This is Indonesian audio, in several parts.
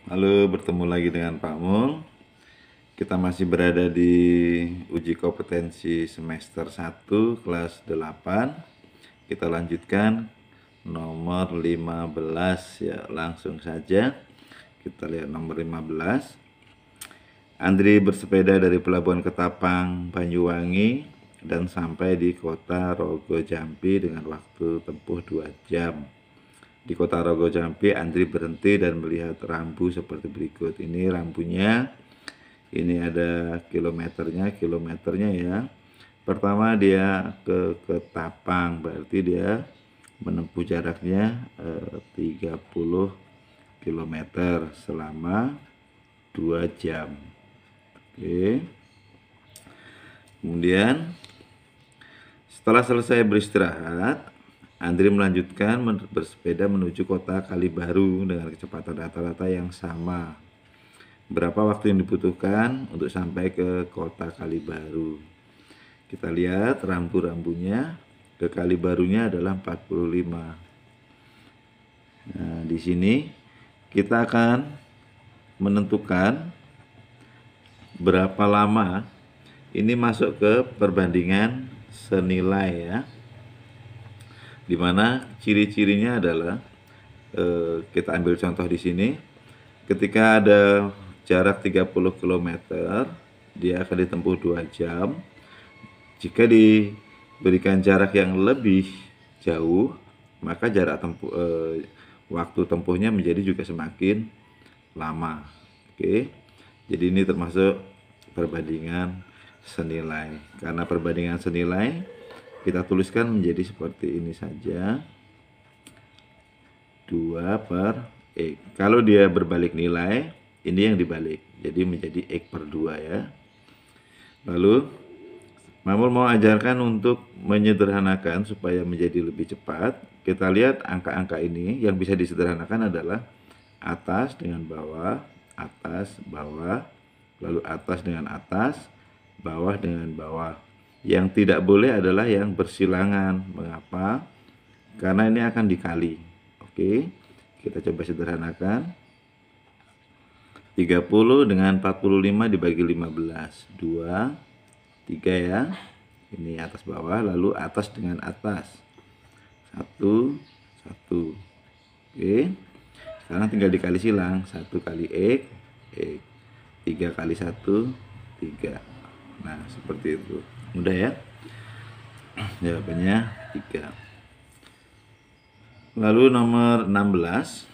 Halo, bertemu lagi dengan Pak Mul. Kita masih berada di uji kompetensi semester 1 kelas 8. Kita lanjutkan nomor 15 ya, langsung saja. Kita lihat nomor 15. Andri bersepeda dari Pelabuhan Ketapang, Banyuwangi dan sampai di kota Rogo Jambi dengan waktu tempuh 2 jam. Di kota Rogo Jambi, Andri berhenti dan melihat rambu seperti berikut. Ini rambunya, ini ada kilometernya ya. Pertama dia ke Ketapang, berarti dia menempuh jaraknya 30 kilometer selama 2 jam. Oke. Kemudian setelah selesai beristirahat, Andri melanjutkan bersepeda menuju kota Kalibaru dengan kecepatan rata-rata yang sama. Berapa waktu yang dibutuhkan untuk sampai ke kota Kalibaru? Kita lihat rambu-rambunya. Ke Kalibarunya adalah 45. Nah, di sini kita akan menentukan berapa lama ini masuk ke perbandingan senilai ya. Dimana ciri-cirinya adalah kita ambil contoh di sini, ketika ada jarak 30 km dia akan ditempuh 2 jam. Jika diberikan jarak yang lebih jauh, maka waktu tempuhnya menjadi juga semakin lama. Oke, jadi ini termasuk perbandingan senilai. Karena perbandingan senilai, kita tuliskan menjadi seperti ini saja, 2/X. Kalau dia berbalik nilai, ini yang dibalik, jadi menjadi X/2 ya. Lalu Mamul mau ajarkan untuk menyederhanakan supaya menjadi lebih cepat. Kita lihat angka-angka ini yang bisa disederhanakan adalah atas dengan bawah, lalu atas dengan atas, bawah dengan bawah. Yang tidak boleh adalah yang bersilangan. Mengapa? Karena ini akan dikali. Oke, kita coba sederhanakan. 30 dengan 45 dibagi 15. 2, 3 ya. Ini atas bawah, lalu atas dengan atas. 1, 1. Oke. Sekarang tinggal dikali silang. 1 kali X, X. 3 kali 1, 3. Nah, seperti itu. Mudah ya? Jawabannya 3. Lalu nomor 16.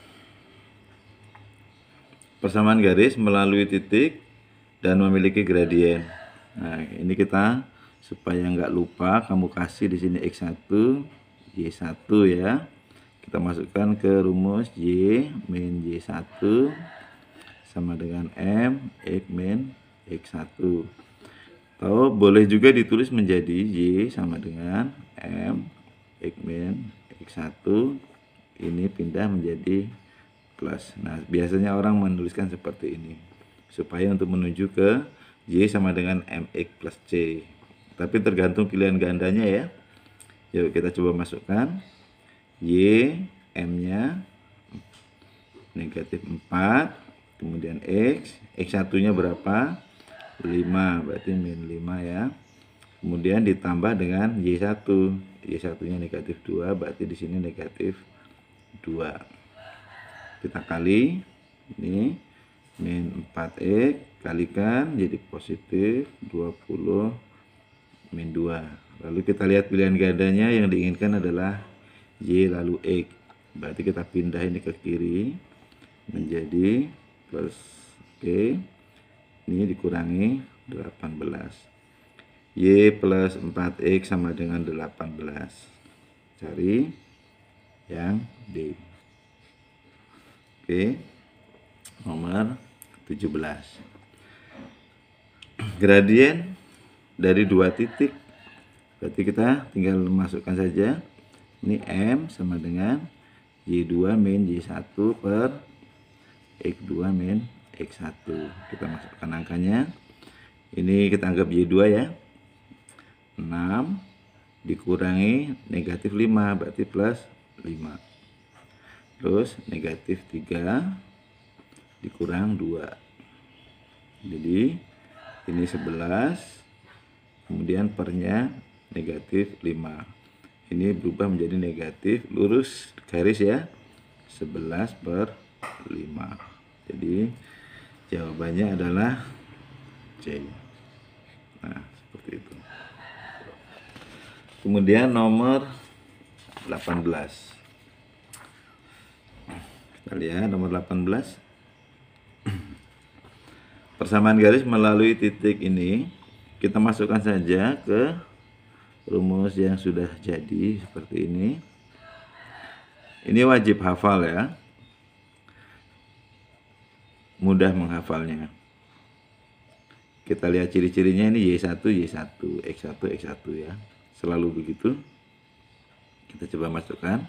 Persamaan garis melalui titik dan memiliki gradien. Nah, ini kita supaya nggak lupa, kamu kasih di sini X1, Y1 ya. Kita masukkan ke rumus Y min Y1 sama dengan M X min X1. Atau boleh juga ditulis menjadi Y sama dengan M X min X1. Ini pindah menjadi plus. Nah, biasanya orang menuliskan seperti ini supaya untuk menuju ke Y sama dengan MX plus C. Tapi tergantung pilihan gandanya ya. Yuk kita coba masukkan. Y, M-nya negatif 4. Kemudian X. X1 nya berapa? 5. Berarti min 5 ya. Kemudian ditambah dengan Y1. Y1 nya negatif 2. Berarti di sini negatif 2. Kita kali. Ini min 4X kalikan jadi positif 20 min 2. Lalu kita lihat pilihan gandanya, yang diinginkan adalah Y lalu X. Berarti kita pindah ini ke kiri menjadi plus. Oke. Ini dikurangi 18. Y plus 4X sama dengan 18. Cari yang D. Oke. Nomor 17. Gradien dari 2 titik. Berarti kita tinggal masukkan saja. Ini M sama dengan Y2 min Y1 per X2 min X1. Kita masukkan angkanya. Ini kita anggap Y2 ya. 6 dikurangi negatif 5 berarti plus 5. Terus negatif 3 dikurang 2. Jadi ini 11, kemudian pernya negatif 5. Ini berubah menjadi negatif, lurus garis ya, 11/5. Jadi jawabannya adalah C. Nah, seperti itu. Kemudian nomor 18. Kita lihat nomor 18. Persamaan garis melalui titik ini kita masukkan saja ke rumus yang sudah jadi seperti ini. Ini wajib hafal ya. Mudah menghafalnya. Kita lihat ciri-cirinya ini Y1, Y1, X1, X1 ya. Selalu begitu. Kita coba masukkan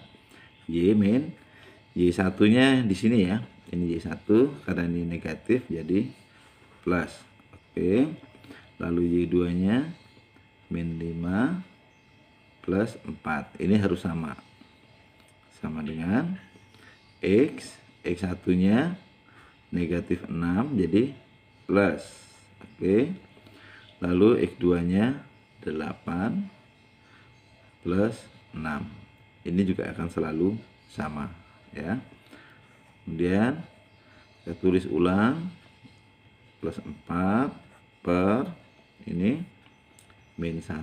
Y min. Y1-nya di sini ya. Ini Y1 karena ini negatif jadi plus. Oke. Lalu Y2-nya min 5 plus 4. Ini harus sama. Sama dengan X. X1-nya negatif 6 jadi plus. Oke. Lalu X2-nya 8 plus 6. Ini juga akan selalu sama ya. Kemudian kita tulis ulang, plus 4 per ini min 1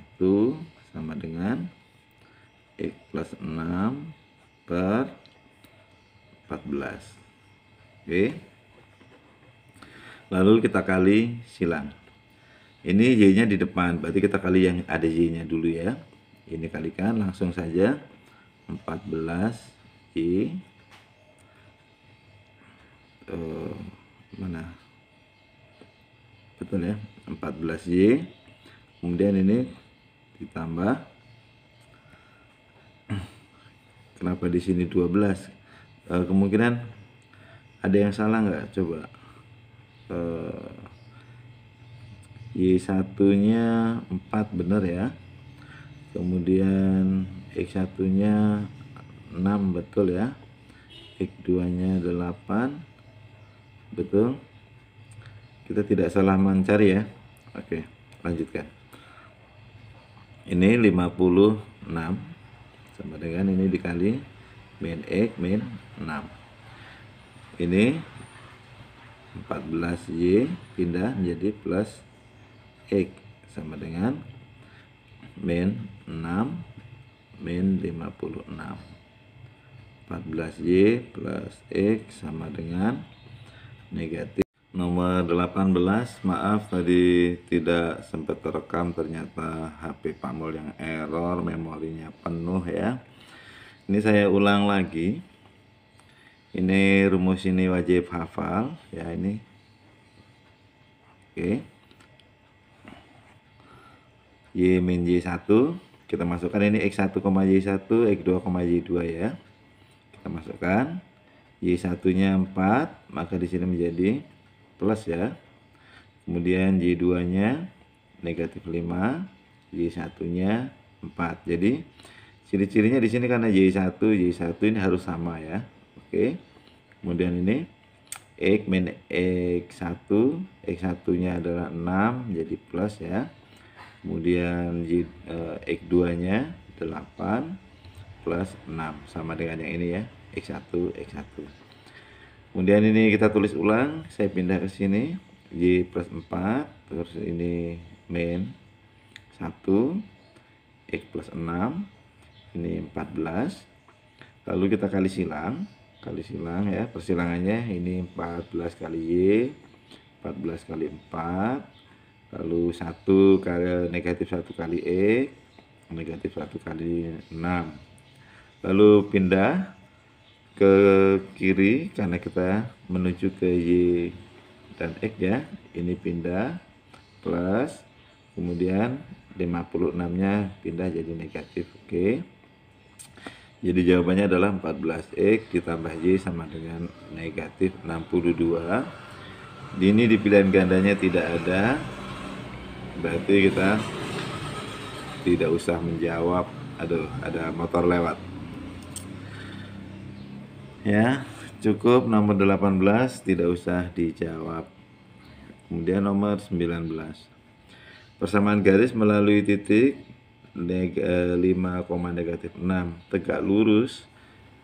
sama dengan X plus 6 per 14. Oke. Lalu kita kali silang. Ini Y-nya di depan, berarti kita kali yang ada Y-nya dulu ya. Ini kalikan langsung saja 14 Y mana? Betul ya, 14 Y. Kemudian ini ditambah, kenapa di sini 12? Kemungkinan ada yang salah nggak? Coba Y1-nya 4 bener ya. Kemudian X1-nya 6 betul ya. X2-nya 8 betul. Kita tidak salah mencari ya. Oke, lanjutkan. Ini 56 sama dengan ini dikali min X min 6. Ini 14Y pindah menjadi plus X sama dengan min 6 min 56. 14Y plus X sama dengan negatif. Nomor 18, maaf tadi tidak sempat terekam, ternyata HP Pak Mul yang error, memorinya penuh ya. Ini saya ulang lagi. Ini rumus ini wajib hafal ya ini. Oke. Y min Y1 kita masukkan ini X1, Y1, X2, Y2 ya. Kita masukkan Y1-nya 4, maka di sini menjadi plus ya. Kemudian Y2-nya negatif 5, Y1-nya 4. Jadi ciri-cirinya di sini karena Y1 ini harus sama ya. Oke. Kemudian ini X min X1, X1-nya adalah 6 jadi plus ya. Kemudian X2-nya 8 plus 6 sama dengan yang ini ya, X1. Kemudian ini kita tulis ulang, saya pindah ke sini Y plus 4, terus ini min 1 X plus 6, ini 14. Lalu kita kali silang ya, persilangannya ini 14 kali Y, 14 kali 4, lalu 1 kali negatif 1 kali X, negatif 1 kali 6. Lalu pindah ke kiri karena kita menuju ke Y dan X ya. Ini pindah plus, kemudian 56-nya pindah jadi negatif. Oke. Jadi jawabannya adalah 14X ditambah Y sama dengan negatif 62. Ini di pilihan gandanya tidak ada, berarti kita tidak usah menjawab. Aduh, ada motor lewat ya. Cukup nomor 18 tidak usah dijawab. Kemudian nomor 19. Persamaan garis melalui titik 5, negatif 6 tegak lurus.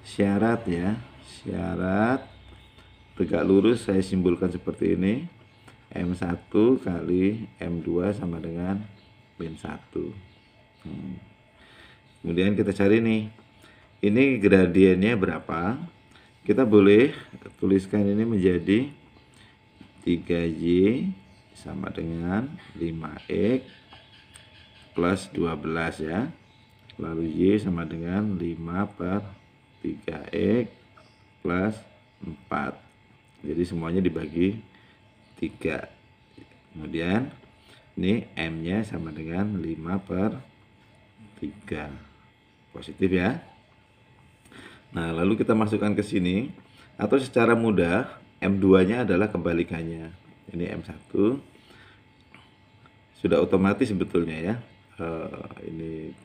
Syarat ya, syarat tegak lurus saya simpulkan seperti ini. M1 kali M2 sama dengan min 1. Kemudian kita cari nih, ini gradiennya berapa. Kita boleh tuliskan ini menjadi 3Y sama dengan 5X plus 12 ya. Lalu Y sama dengan 5 per 3X plus 4. Jadi semuanya dibagi 3. Kemudian ini M nya sama dengan 5 per 3. Positif ya. Nah, lalu kita masukkan ke sini, atau secara mudah M2 nya adalah kebalikannya. Ini M1 sudah otomatis sebetulnya ya. Ini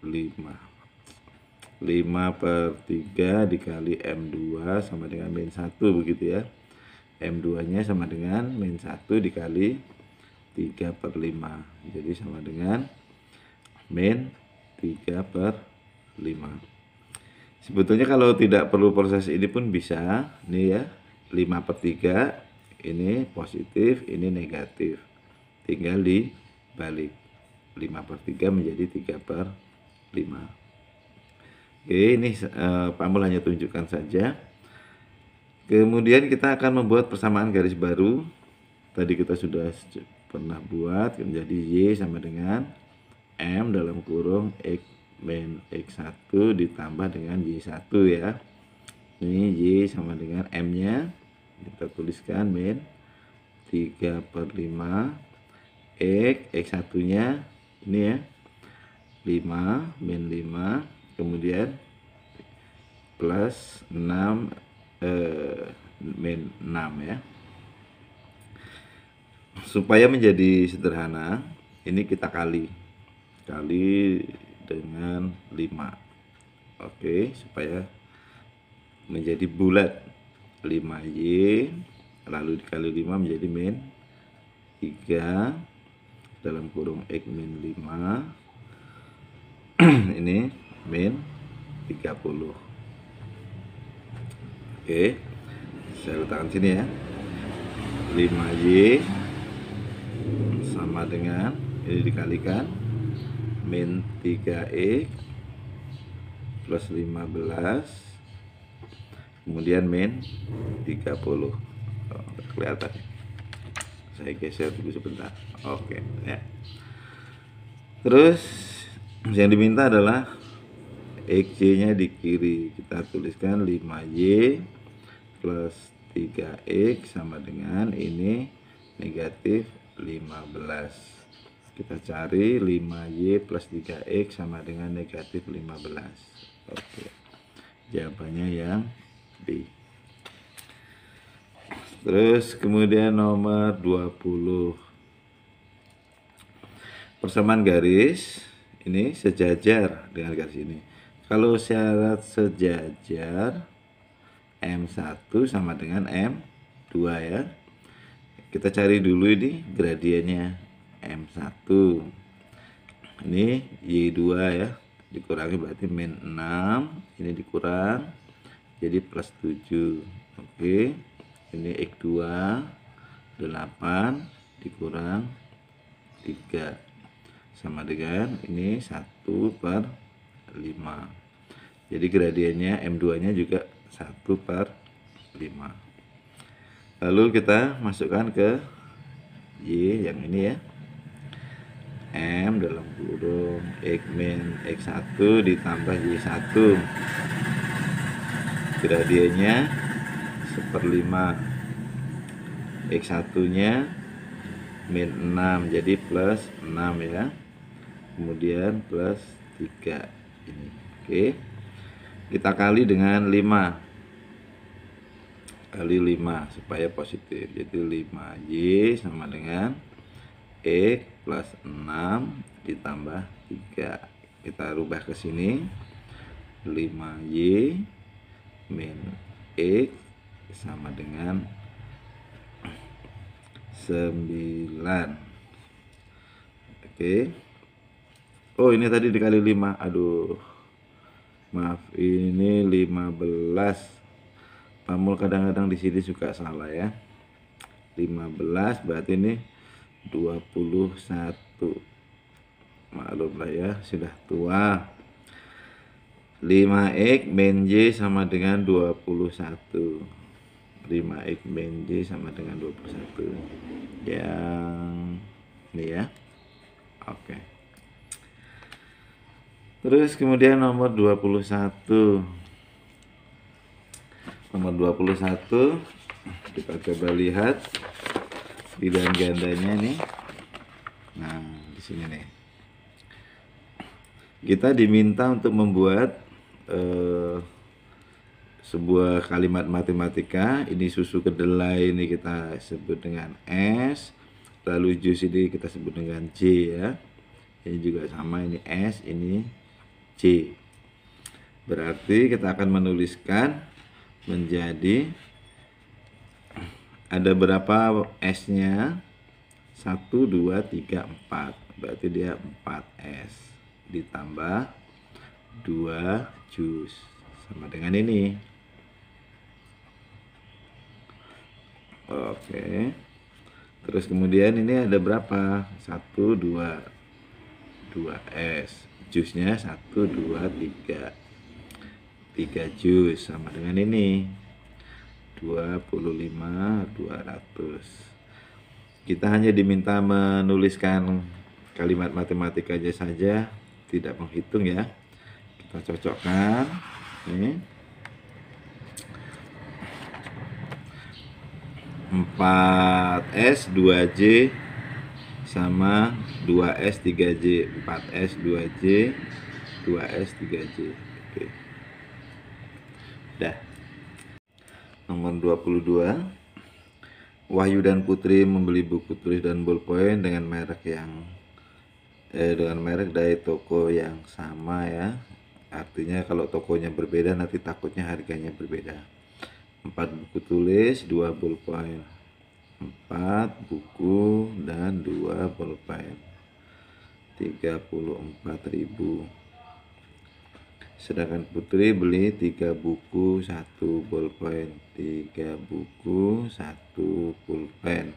5 per 3 dikali M2 sama dengan min 1 begitu ya. M2 nya sama dengan min 1 dikali 3 per 5. Jadi sama dengan min 3 per 5. Sebetulnya kalau tidak perlu proses ini pun bisa. Nih ya, 5 per 3 ini positif, ini negatif. Tinggal dibalik. 5 per 3 menjadi 3 per 5. Oke, ini Pak Mul hanya tunjukkan saja. Kemudian kita akan membuat persamaan garis baru. Tadi kita sudah pernah buat, menjadi Y sama dengan M dalam kurung X min X1 ditambah dengan Y1 ya. Ini Y sama dengan M nya kita tuliskan min 3 per 5 X1 nya ini ya 5 min 5, kemudian plus 6 min 6 ya. Supaya menjadi sederhana, ini kita kali dengan 5. Oke, supaya menjadi bulat. 5Y lalu dikali 5 menjadi min 3 dalam kurung X min 5. Ini min 30. Oke, saya letakkan sini ya. 5Y sama dengan ini dikalikan min 3X plus 15, kemudian min 30. Kelihatan, saya geser dulu sebentar. Oke ya. Terus yang diminta adalah XY nya di kiri. Kita tuliskan 5Y plus 3X sama dengan ini negatif 15. Kita cari 5Y plus 3X sama dengan negatif 15. Oke, jawabannya yang B. Terus kemudian nomor 20. Persamaan garis ini sejajar dengan garis ini. Kalau syarat sejajar, M1 sama dengan M2 ya. Kita cari dulu ini gradiennya. M1 ini Y2 ya, dikurangi berarti min 6, ini dikurang jadi plus 7. Oke, ini X2 8 dikurang 3 sama dengan ini 1 per 5. Jadi gradiennya M2 nya juga 1 per 5. Lalu kita masukkan ke Y yang ini ya, M dalam kurung X min X1 ditambah Y1. Gradiennya 1/5. X1 nya min 6 jadi plus 6 ya. Kemudian plus 3 ini. Oke. Kita kali dengan 5. Kali 5 supaya positif. Jadi 5Y sama dengan X plus 6 ditambah 3. Kita rubah ke sini. 5Y min X sama dengan 9. Oke. Oh, ini tadi dikali 5. Aduh. Maaf, ini 15. Pamul kadang-kadang di sini suka salah ya. 15 berarti ini 21. Maklumlah ya, sudah tua. 5x min Y sama dengan 21. 5x min Y sama dengan 21. Yang ini ya. Oke. Terus kemudian nomor 21. Nomor 21 kita coba lihat bilangan gandanya nih. Nah, di sini nih. Kita diminta untuk membuat sebuah kalimat matematika. Ini susu kedelai ini kita sebut dengan S, lalu jus ini kita sebut dengan J ya. Ini juga sama, ini S, ini J. Berarti kita akan menuliskan menjadi ada berapa S-nya? 1, 2, 3, 4. Berarti dia 4S ditambah 2 jus sama dengan ini. Oke. Terus kemudian ini ada berapa? 1, 2, 2S. Jusnya 1, 2, 3. 3 jus sama dengan ini. 25, 200. Kita hanya diminta menuliskan kalimat matematika aja saja, tidak menghitung ya. Kita cocokkan ini 4S 2J sama 2S 3J. 4S 2J 2S 3J. Oke. Dah. Nomor 22. Wahyu dan Putri membeli buku tulis dan bolpen dengan merek dari toko yang sama ya. Artinya kalau tokonya berbeda nanti takutnya harganya berbeda. 4 buku tulis, 2 bolpen. 4 buku dan 2 bolpen. 34.000. Sedangkan Putri beli 3 buku 1 bolpen. 3 buku 1 pulpen.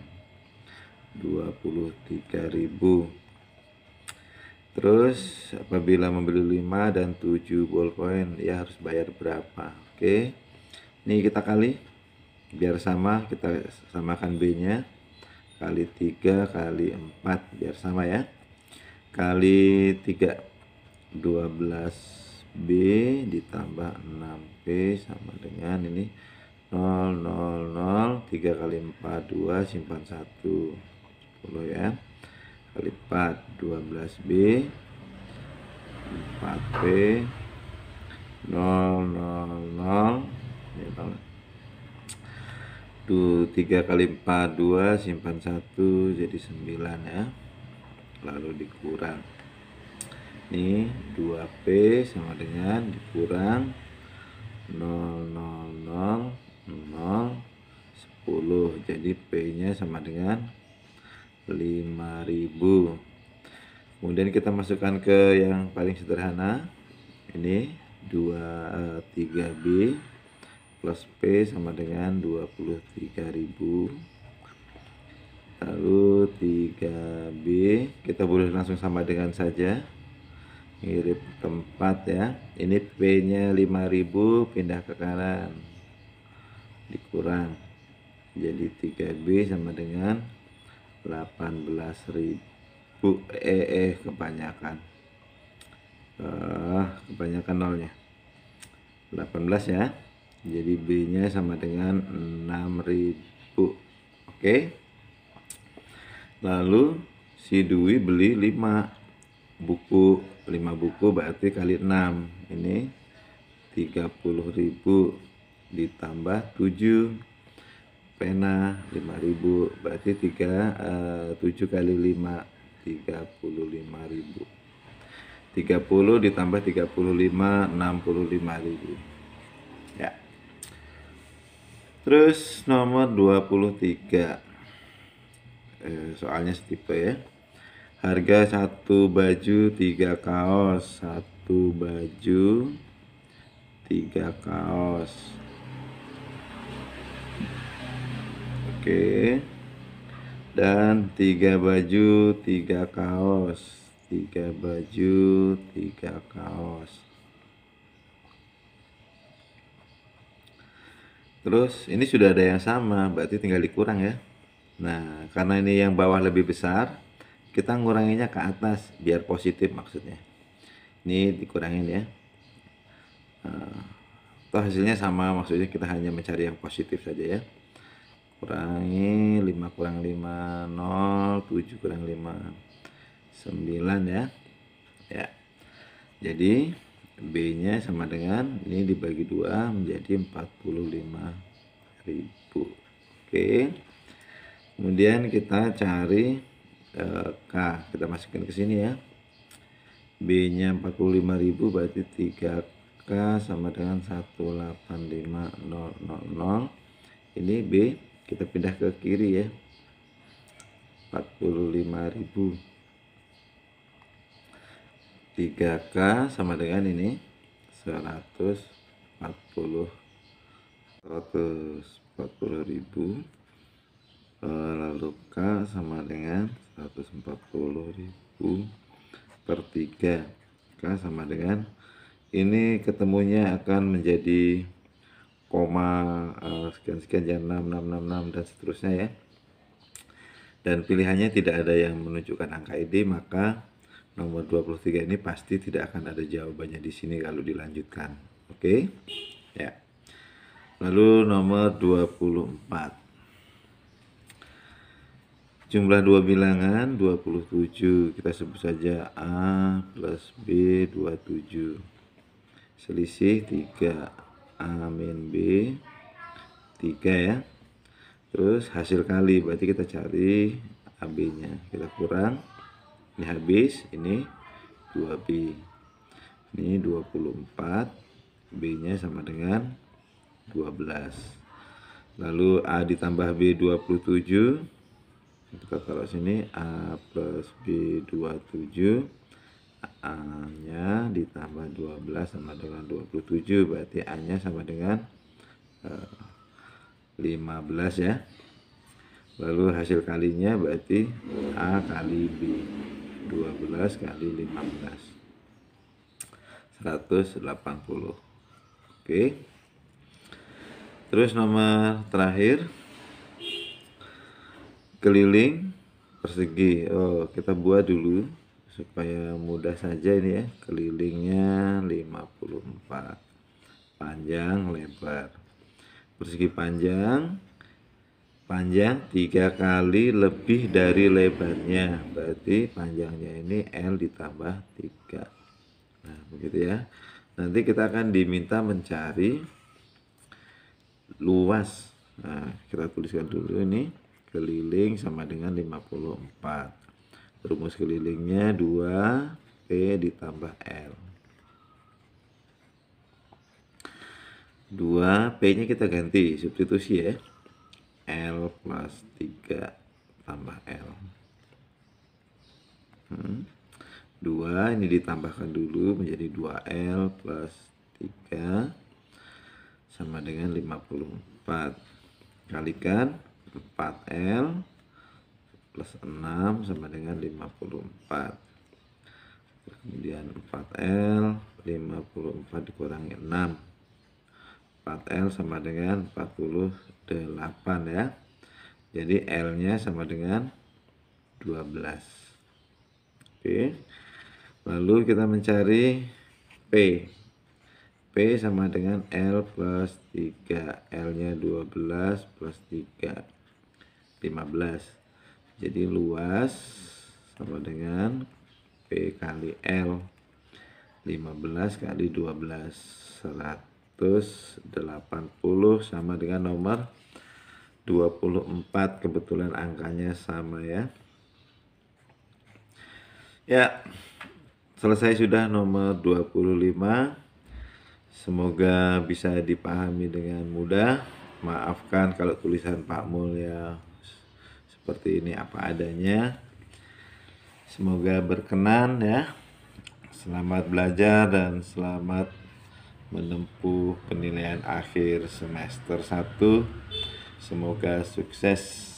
23.000. Terus apabila membeli 5 dan 7 bolpen, ya harus bayar berapa? Oke. Ini kita kali biar sama, kita samakan B-nya. Kali 3 kali 4 biar sama ya. Kali 3 12B ditambah 6B sama dengan ini 0, 0, 0. 3 kali 4 2, simpan 1 10 ya. Kali 4 12B 4B 0, 0, 0 ya, 3 kali 4 2, simpan 1 jadi 9 ya. Lalu dikurang ini 2P sama dengan dikurang 0, 0, 0, 0, 10. Jadi P nya sama dengan 5.000. Kemudian kita masukkan ke yang paling sederhana. Ini 3B plus P sama dengan 23.000. Lalu 3B kita boleh langsung sama dengan saja, mirip tempat ya. Ini P nya 5.000 pindah ke kanan dikurang jadi 3B sama dengan 18.000. Kebanyakan nolnya 18 ya. Jadi B nya sama dengan 6.000. Oke. Lalu si Dwi beli 5 buku berarti kali 6 ini 30.000 ditambah 7 pena 5.000 berarti 7 kali 5 35.000. 30 ditambah 35 65.000 ya. Terus nomor 23. Soalnya setipe ya. Harga satu baju 3 kaos, satu baju 3 kaos. Oke. Dan 3 baju 3 kaos, 3 baju 3 kaos. Terus ini sudah ada yang sama, berarti tinggal dikurang ya. Nah, karena ini yang bawah lebih besar, kita nguranginnya ke atas biar positif maksudnya. Ini dikurangin ya. Toh hasilnya sama, maksudnya kita hanya mencari yang positif saja ya. Kurangi 5 kurang 5 0, 7 kurang 5 9 ya. Ya. Jadi B nya sama dengan ini dibagi 2 menjadi 45.000. Oke. Kemudian kita cari K, kita masukin ke sini ya. B nya 45.000 berarti 3K sama dengan 185.000. Ini B, kita pindah ke kiri ya. 45.000. 3K sama dengan ini 140.000, lalu K sama dengan 140.000 per 3. K sama dengan ini ketemunya akan menjadi koma sekian-sekian ya, 6666 dan seterusnya ya. Dan pilihannya tidak ada yang menunjukkan angka ID, maka nomor 23 ini pasti tidak akan ada jawabannya di sini kalau dilanjutkan. Oke. Ya. Lalu nomor 24. Jumlah dua bilangan 27, kita sebut saja A plus B 27. Selisih 3, A min B 3 ya. Terus hasil kali, berarti kita cari AB nya, kita kurang. Ini habis, ini 2B. Ini 24, B nya sama dengan 12. Lalu A ditambah B 27, kita taruh sini A plus B 27, A nya ditambah 12 sama dengan 27, berarti A nya sama dengan 15 ya. Lalu hasil kalinya berarti A kali B, 12 kali 15, 180. Oke. Terus nomor terakhir, keliling persegi. Kita buat dulu supaya mudah saja ini ya. Kelilingnya 54, panjang lebar. Persegi panjang 3 kali lebih dari lebarnya, berarti panjangnya ini L ditambah 3. Nah begitu ya. Nanti kita akan diminta mencari luas. Nah kita tuliskan dulu ini, keliling sama dengan 54. Rumus kelilingnya 2P ditambah L. 2P nya kita ganti, substitusi ya. L plus 3 tambah L. 2 ini ditambahkan dulu menjadi 2L plus 3 sama dengan 54. Kalikan 4L plus 6 sama dengan 54. Kemudian 4L 54 dikurangi 6. 4L sama dengan 48 ya. Jadi L nya sama dengan 12. Oke. Lalu kita mencari P. P sama dengan L plus 3. L nya 12 plus 3, 15. Jadi luas sama dengan P kali L, 15 kali 12, 180 sama dengan nomor 24. Kebetulan angkanya sama ya. Ya, selesai sudah nomor 25. Semoga bisa dipahami dengan mudah. maafkan kalau tulisan Pak Mulya seperti ini apa adanya. Semoga berkenan ya. Selamat belajar dan selamat menempuh penilaian akhir semester 1. Semoga sukses.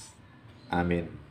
Amin.